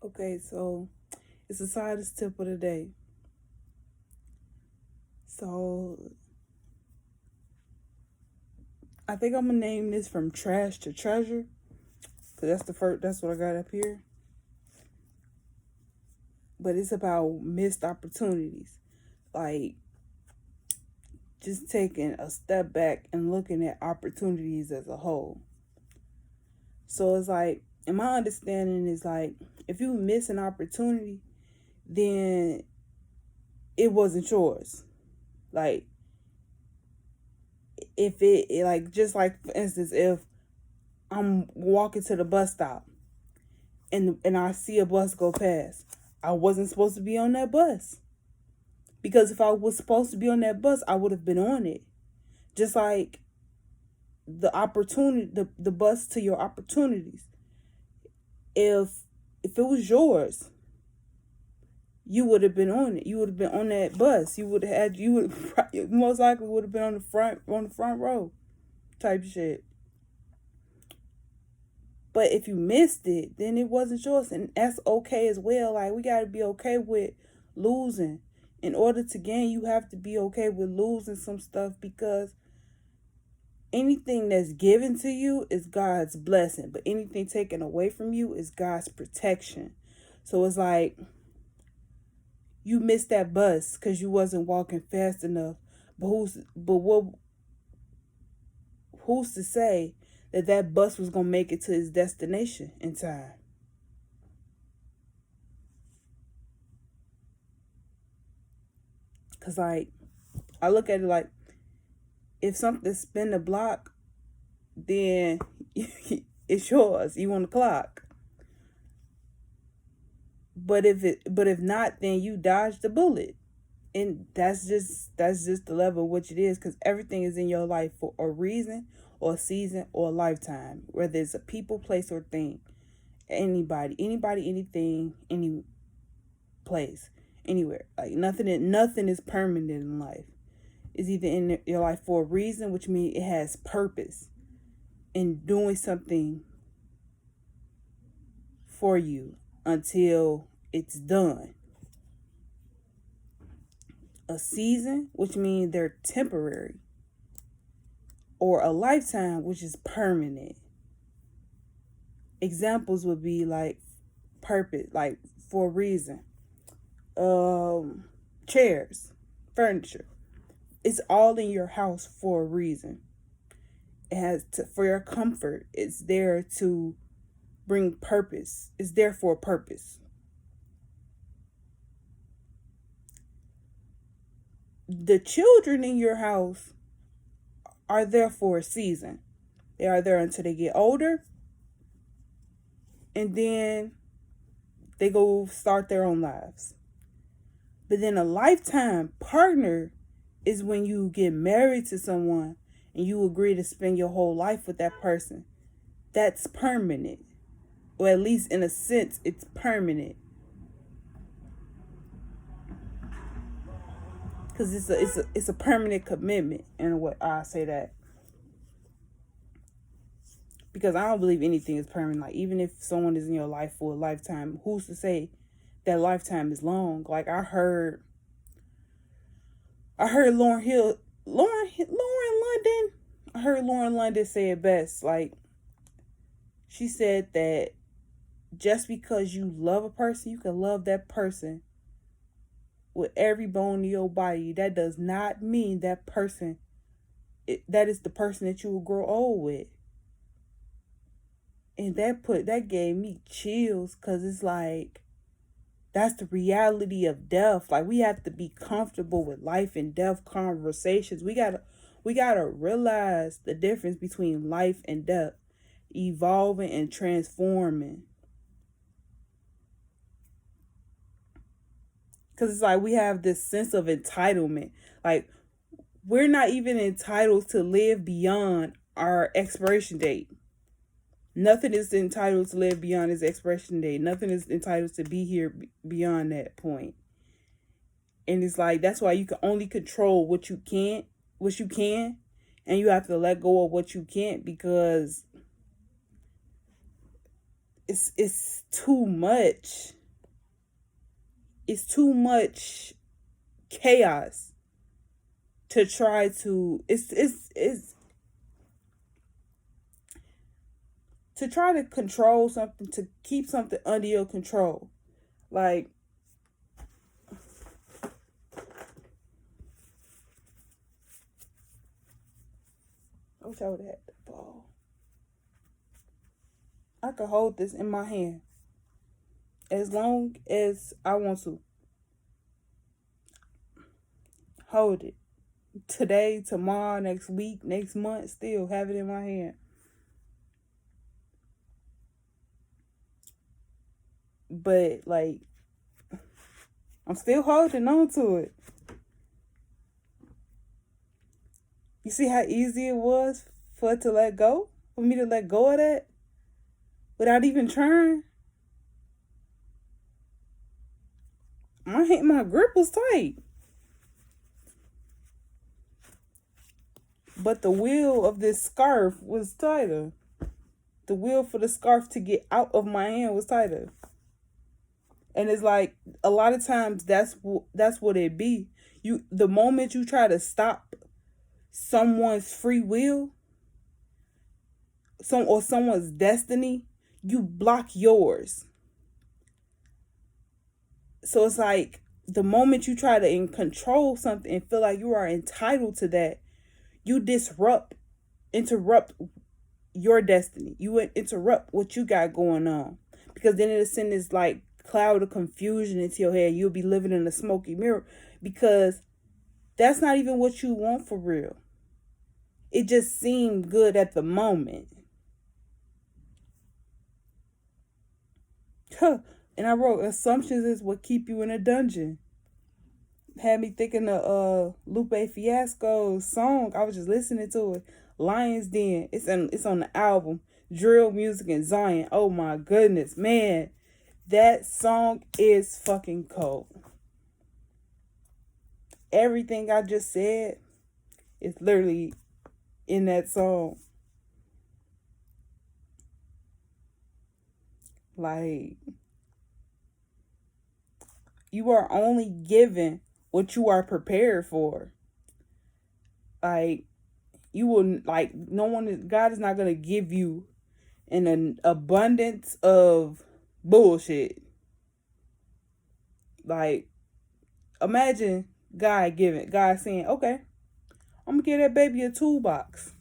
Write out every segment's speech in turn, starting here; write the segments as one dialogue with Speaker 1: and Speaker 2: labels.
Speaker 1: Okay, so it's the science tip of the day. So I think I'm gonna name this from trash to treasure, cause that's the first. That's what I got up here. But it's about missed opportunities, like just taking a step back and looking at opportunities as a whole. So it's like, in my understanding, is like if you miss an opportunity, then it wasn't yours. Like if it like just like for instance, if I'm walking to the bus stop and I see a bus go past, I wasn't supposed to be on that bus. Because if I was supposed to be on that bus, I would have been on it. Just like the opportunity, the bus to your opportunities. If it was yours, you would have been on it. You would have been on that bus. You would have had. You would most likely would have been on the front row, type shit. But if you missed it, then it wasn't yours, and that's okay as well. Like we gotta be okay with losing. In order to gain, you have to be okay with losing some stuff because anything that's given to you is God's blessing, but anything taken away from you is God's protection. So it's like you missed that bus because you wasn't walking fast enough. But who's to say that that bus was gonna make it to its destination in time? Cause like I look at it like if something spin the block, then it's yours. You on the clock. But if not, then you dodged the bullet. And that's just the level of which it is, because everything is in your life for a reason or a season or a lifetime, whether it's a people, place, or thing. Anybody, anything, any place, anywhere. Like nothing is permanent in life. It's either in your life for a reason, which means it has purpose in doing something for you until it's done. A season, which means they're temporary, or a lifetime, which is permanent. Examples would be like purpose, like for a reason. Um, Chairs, furniture. It's all in your house for a reason. It has to, for your comfort. It's there to bring purpose. It's there for a purpose. The children in your house are there for a season. They are there until they get older, and then they go start their own lives. But then a lifetime partner is when you get married to someone and you agree to spend your whole life with that person. That's permanent. Or at least in a sense, it's permanent. Because it's a permanent commitment in a way. I say that. Because I don't believe anything is permanent. Like even if someone is in your life for a lifetime, who's to say that lifetime is long? Like I heard Lauren London. I heard Lauren London say it best. Like she said that just because you love a person, you can love that person with every bone in your body. That does not mean that is the person that you will grow old with. And that gave me chills, because it's like that's the reality of death. Like we have to be comfortable with life and death conversations. We gotta realize the difference between life and death, evolving and transforming. Because it's like we have this sense of entitlement. Like we're not even entitled to live beyond our expiration date. Nothing is entitled to live beyond its expiration date. Nothing is entitled to be here beyond that point. And it's like that's why you can only control what you can, and you have to let go of what you can't, because it's too much. It's too much chaos to try to it's to try to control something, to keep something under your control. Like, I wish I would have had the ball. I could hold this in my hand as long as I want to. Hold it. Today, tomorrow, next week, next month, still have it in my hand. But, like, I'm still holding on to it. You see how easy it was for it to let go? For me to let go of that? Without even trying? My grip was tight. But the wheel of this scarf was tighter. The wheel for the scarf to get out of my hand was tighter. And it's like, a lot of times that's what it be. The moment you try to stop someone's free will, or someone's destiny, you block yours. So it's like, the moment you try to control something and feel like you are entitled to that, you interrupt your destiny. You would interrupt what you got going on. Because then it'll send this like cloud of confusion into your head. You'll be living in a smoky mirror, because that's not even what you want for real. It just seemed good at the moment. And I wrote, assumptions is what keep you in a dungeon. Had me thinking of Lupe Fiasco's song. I was just listening to it. Lion's Den. It's on the album Drill Music in Zion. Oh my goodness, man. That song is fucking cold. Everything I just said is literally in that song. Like, you are only given what you are prepared for. Like, you will, like, God is not going to give you an abundance of bullshit. Like, imagine God saying, okay, I'm going to give that baby a toolbox.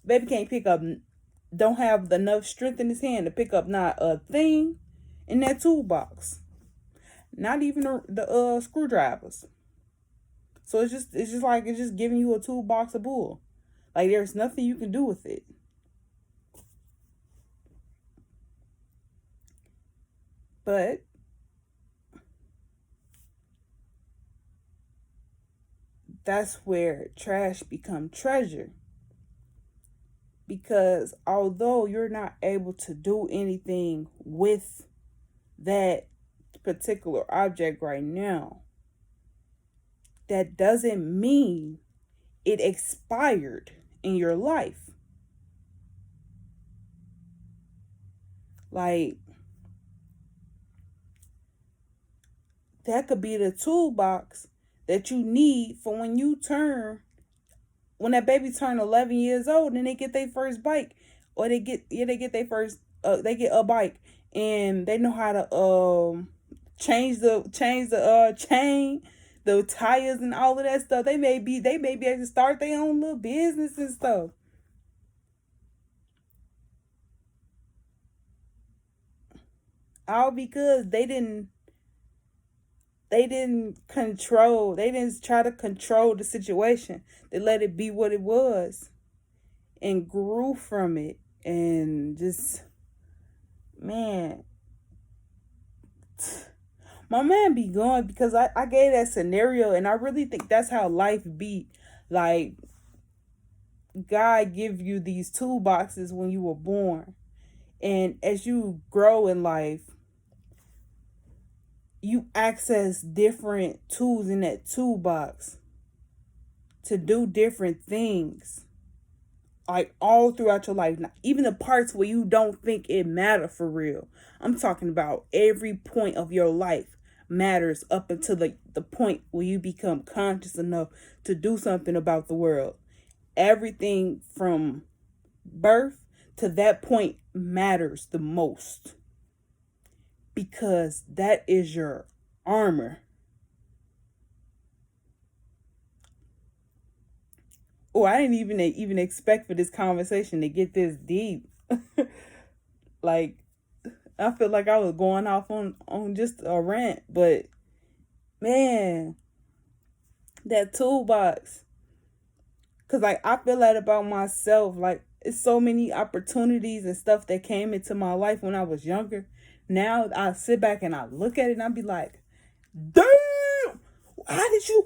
Speaker 1: Baby can't pick up, don't have enough strength in his hand to pick up not a thing in that toolbox. Not even the screwdrivers. So it's just giving you a toolbox of bull. Like, there's nothing you can do with it. But that's where trash becomes treasure. Because although you're not able to do anything with that particular object right now, that doesn't mean it expired in your life. Like, that could be the toolbox that you need for when that baby turn 11 years old and they get their first bike, or they get their first they get a bike, and they know how to change the chain, the tires, and all of that stuff. They may be able to start their own little business and stuff. All because they didn't try to control the situation. They let it be what it was and grew from it. And just, man, my man be going, because I gave that scenario, and I really think that's how life be. Like, God give you these toolboxes when you were born, and as you grow in life, you access different tools in that toolbox to do different things. like all throughout your life, even the parts where you don't think it matter for real. I'm talking about every point of your life matters up until the point where you become conscious enough to do something about the world. Everything from birth to that point matters the most, because that is your armor. Oh, I didn't even expect for this conversation to get this deep. Like, I feel like I was going off on just a rant, but man, that toolbox. Cause like I feel that about myself. Like, it's so many opportunities and stuff that came into my life when I was younger. Now I sit back and I look at it and I be like, damn, how did you,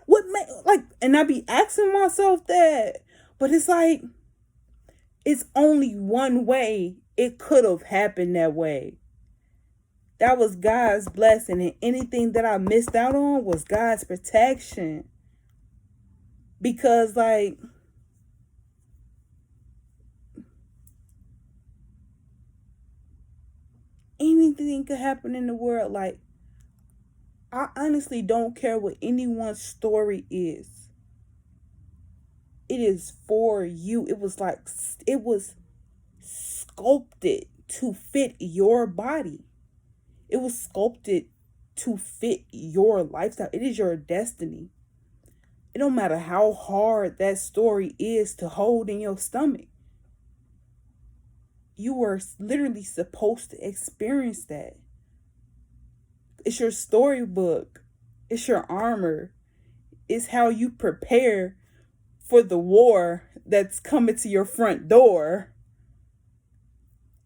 Speaker 1: what made, like, and I be asking myself that. But it's like, it's only one way it could have happened that way. That was God's blessing, and anything that I missed out on was God's protection. Because, like, anything could happen in the world. Like, I honestly don't care what anyone's story is. It is for you. It was sculpted to fit your body. It was sculpted to fit your lifestyle. It is your destiny. It don't matter how hard that story is to hold in your stomach. You were literally supposed to experience that. It's your storybook. It's your armor. It's how you prepare for the war that's coming to your front door.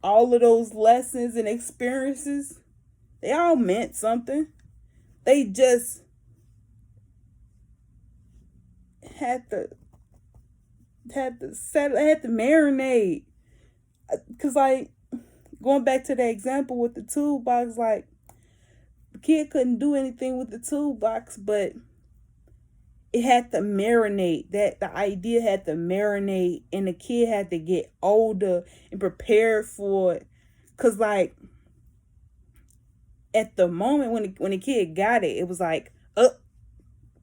Speaker 1: All of those lessons and experiences, they all meant something. They just had to marinate. Cause like, going back to the example with the toolbox, like, the kid couldn't do anything with the toolbox, but it had to marinate. That the idea had to marinate, and the kid had to get older and prepared for it. Cause like, at the moment when the kid got it, it was like,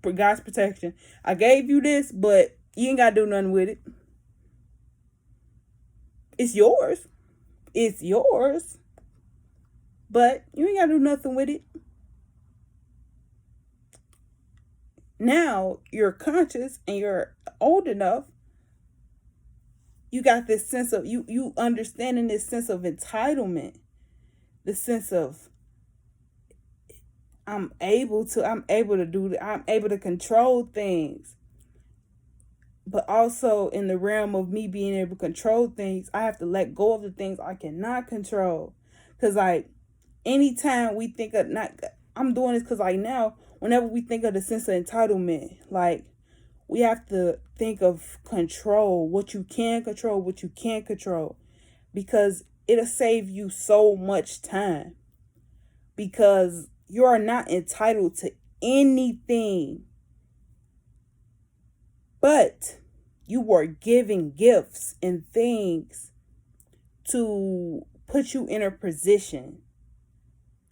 Speaker 1: for God's protection. I gave you this, but you ain't gotta do nothing with it. It's yours. It's yours. But you ain't gotta do nothing with it. Now you're conscious and you're old enough. You got this sense of you understanding this sense of entitlement. The sense of I'm able to do that. I'm able to control things. But also in the realm of me being able to control things, I have to let go of the things I cannot control. Because like, anytime we think of I'm doing this because like now, whenever we think of the sense of entitlement, like, we have to think of control, what you can control, what you can't control. Because it'll save you so much time. Because you are not entitled to anything. But you were giving gifts and things to put you in a position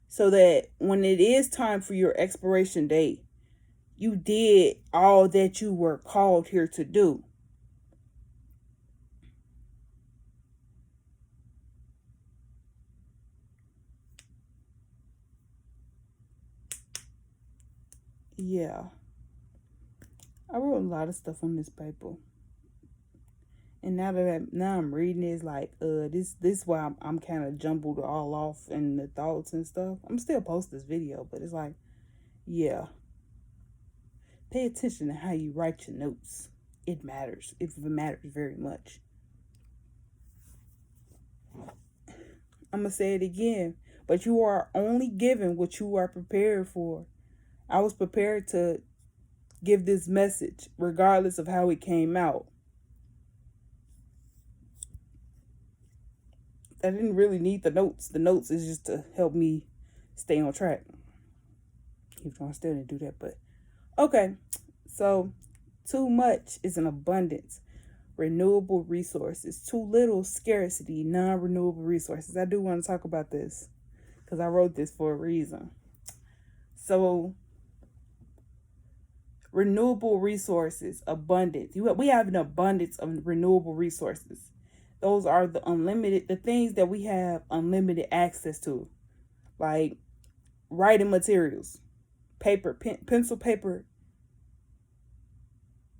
Speaker 1: so that when it is time for your expiration date, you did all that you were called here to do. Yeah. I wrote a lot of stuff on this paper. And now I'm reading it, it's like, this is why I'm kind of jumbled all off in the thoughts and stuff. I'm still post this video, but it's like, yeah. Pay attention to how you write your notes. It matters. It matters very much. I'm going to say it again. But you are only given what you are prepared for. I was prepared to give this message regardless of how it came out. I didn't really need the notes. The notes is just to help me stay on track. Even though I still didn't do that, but okay. So, too much is an abundance. renewable resources. Too little, scarcity, non-renewable resources. I do want to talk about this because I wrote this for a reason. So, renewable resources, abundance. We have an abundance of renewable resources. Those are the things that we have unlimited access to, like writing materials, paper, pencil, paper,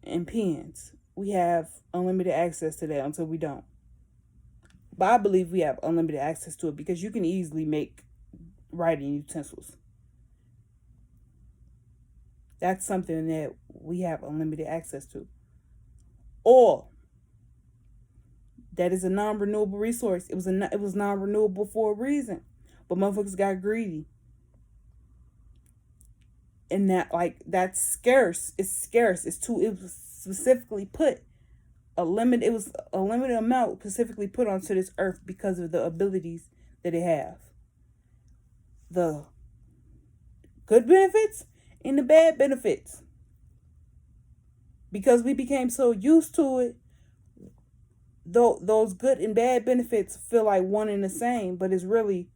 Speaker 1: and pens. We have unlimited access to that until we don't. But I believe we have unlimited access to it because you can easily make writing utensils. That's something that we have unlimited access to. Oil. That is a non-renewable resource. It was non-renewable for a reason. But motherfuckers got greedy. And that's scarce. It's scarce. It was specifically put it was a limited amount specifically put onto this earth because of the abilities that it have. The good benefits and the bad benefits. Because we became so used to it, those good and bad benefits feel like one and the same, but it's really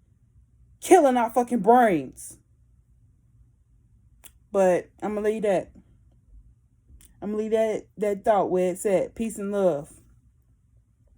Speaker 1: killing our fucking brains. But I'm gonna leave that thought where it's at. Peace and love.